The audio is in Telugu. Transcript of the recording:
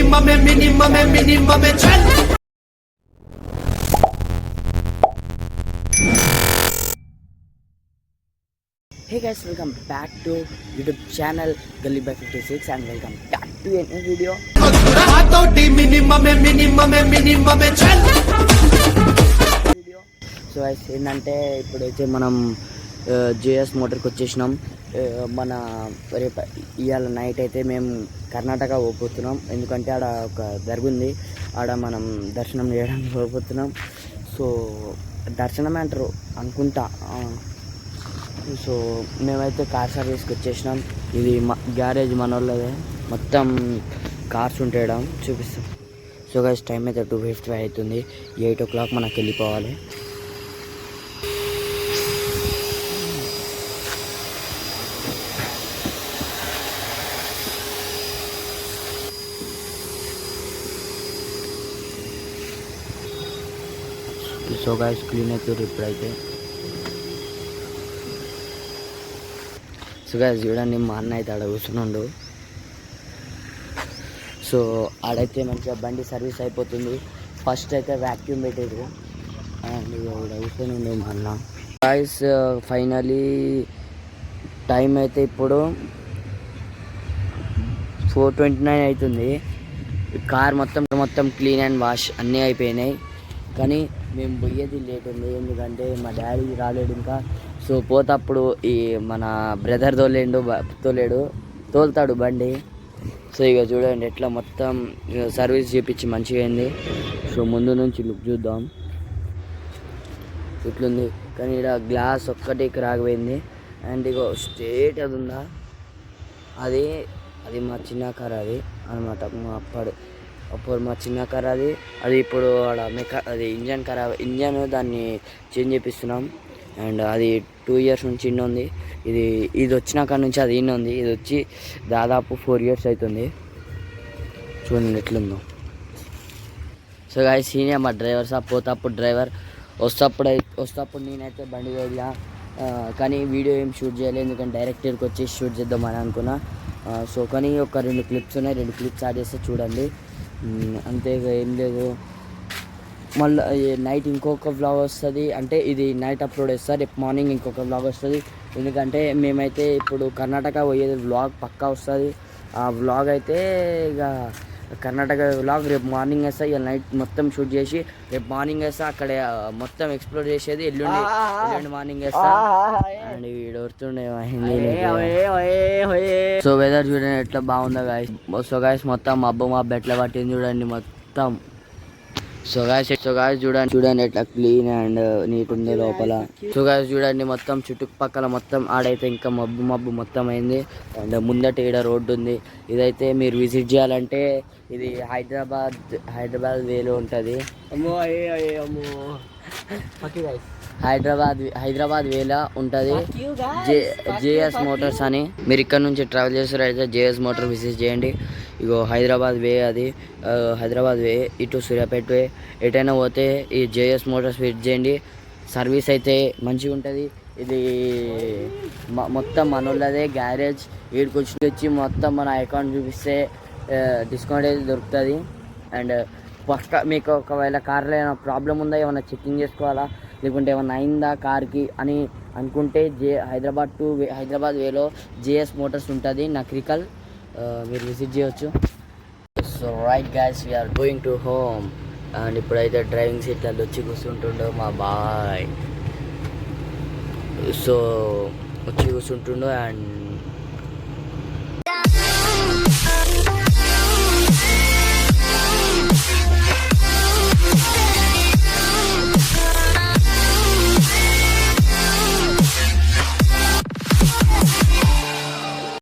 minimum चल। Hey guys, welcome back to YouTube channel Gully by 56 and welcome back to a new video. So guys ఏంటంటే ఇప్పుడైతే మనం జేఎస్ మోటార్కి వచ్చేసినాం. మన రేపు ఇవాళ నైట్ అయితే మేము కర్ణాటక పోతున్నాం. ఎందుకంటే ఆడ ఒక దర్గుంది, ఆడ మనం దర్శనం చేయడానికి పోతున్నాం. సో దర్శనం అంటారు అనుకుంటా. సో మేమైతే కార్ సర్వీస్కి వచ్చేసినాం. ఇది గ్యారేజ్ మన వాళ్ళదే, మొత్తం కార్స్ ఉంటాయడం చూపిస్తాం. సో గైస్ టైం అయితే 2:55 అవుతుంది. 8 o'clock మనకు వెళ్ళిపోవాలి. సో గైస్ క్లీన్ అవుతారు ఇప్పుడైతే. సో గైస్ చూడండి, మా అన్న అయితే ఆడ కూర్చున్నాడు. సో ఆడైతే మంచిగా బండి సర్వీస్ అయిపోతుంది. ఫస్ట్ అయితే వ్యాక్యూమ్ పెట్టేది అండ్ కూర్చొని ఉండే మా అన్న. గైస్ ఫైనలీ టైం అయితే ఇప్పుడు 4:29 అవుతుంది. కార్ మొత్తం క్లీన్ అండ్ వాష్ అన్నీ అయిపోయినాయి. కానీ మేము పోయేది లేట్ ఉంది, ఎందుకంటే మా డాడీ రాలేడు ఇంకా. సో పోతప్పుడు ఈ మన బ్రదర్ తోలుతాడు బండి. సో ఇక చూడండి ఎట్లా మొత్తం సర్వీస్ చేపించి మంచిగా అయింది. సో ముందు నుంచి లుక్ చూద్దాం ఇట్లుంది. కానీ ఇక్కడ గ్లాస్ ఒక్కటి రాకపోయింది. అండ్ ఇగో స్ట్రేట్ అది ఉందా, అది మా చిన్న కార్ అది అనమాట. అప్పుడు మా చిన్న కార్ అది ఇప్పుడు ఆడ అది ఇంజన్ దాన్ని చేంజ్ చేపిస్తున్నాం. అండ్ అది 2 years నుంచి ఇన్ని ఉంది. ఇది వచ్చిన కాడ నుంచి అది ఇన్ని ఉంది. ఇది వచ్చి దాదాపు 4 years అవుతుంది. చూడండి ఎట్లుందో. సో గాయ్స్ ఈయనే మా డ్రైవర్ సాబ్. పోతప్పుడు డ్రైవర్, వస్తప్పుడు నేనైతే బండి వెళ్ళా. కానీ వీడియో ఏం షూట్ చేయలేదు, ఎందుకంటే డైరెక్టర్కి వచ్చి షూట్ చేద్దామని అనుకున్నా. సో కానీ ఒక 2 clips ఉన్నాయి, 2 clips యాడ్ చేస్తే చూడండి. అంతే ఏం లేదు. మళ్ళీ నైట్ ఇంకొక వ్లాగ్ వస్తుంది. అంటే ఇది నైట్ అప్లోడ్ చేస్తారు, రేపు మార్నింగ్ ఇంకొక వ్లాగ్ వస్తుంది. ఎందుకంటే మేమైతే ఇప్పుడు కర్ణాటక పోయేది వ్లాగ్ పక్కా వస్తుంది. ఆ వ్లాగ్ అయితే ఇక కర్ణాటక వ్లాగ్ రేపు మార్నింగ్ వేస్తా. ఇక నైట్ మొత్తం షూట్ చేసి రేపు మార్నింగ్ వేస్తా. అక్కడ మొత్తం ఎక్స్ప్లోర్ చేసేది ఎల్లుండి మార్నింగ్ వేస్తా. అండ్ వీడు వస్తుండే సో వెదర్ చూడండి ఎట్లా బాగుందో గాయస్. సో గాయస్ మొత్తం మబ్బు ఎట్లా పట్టింది చూడండి మొత్తం. సో గాయస్ చూడండి ఎట్లా క్లీన్ అండ్ నీట్ ఉంది లోపల. సో గాయస్ చూడండి మొత్తం చుట్టుపక్కల మొత్తం ఆడైతే ఇంకా మబ్బు మొత్తం అయింది. అండ్ ముందట ఈడ రోడ్డు ఉంది. ఇదైతే మీరు విజిట్ చేయాలంటే ఇది హైదరాబాద్ వేలో ఉంటుంది. హైదరాబాద్ వేలా ఉంటుంది. జేఎస్ మోటార్స్ అని. మీరు ఇక్కడ నుంచి ట్రావెల్ చేస్తారు అయితే జేఎస్ మోటార్ విజిట్ చేయండి. ఇగో హైదరాబాద్ వే, అది హైదరాబాద్ వే. ఇటు సూర్యాపేట వే, ఎటైనా పోతే ఈ జేఎస్ మోటార్స్ విజిట్ చేయండి. సర్వీస్ అయితే మంచిగా ఉంటుంది. ఇది మొత్తం మనోళ్ళదే గ్యారేజ్. వీడికి వచ్చి మొత్తం మన అకౌంట్ చూపిస్తే డిస్కౌంట్ అయితే దొరుకుతుంది. అండ్ పక్క మీకు ఒకవేళ కార్లో ఏమైనా ప్రాబ్లం ఉందా, ఏమైనా చెకింగ్ చేసుకోవాలా, లేకుంటే ఏమైనా అయిందా కార్కి అని అనుకుంటే హైదరాబాద్ వేలో జేఎస్ మోటార్స్ ఉంటుంది, నక్రికల్. మీరు విజిట్ చేయవచ్చు. So right guys, we are going to home. And ఇప్పుడైతే డ్రైవింగ్ సీట్లలో వచ్చి కూర్చుంటుండో మా బాయ్. సో వచ్చి కూర్చుంటుండో. అండ్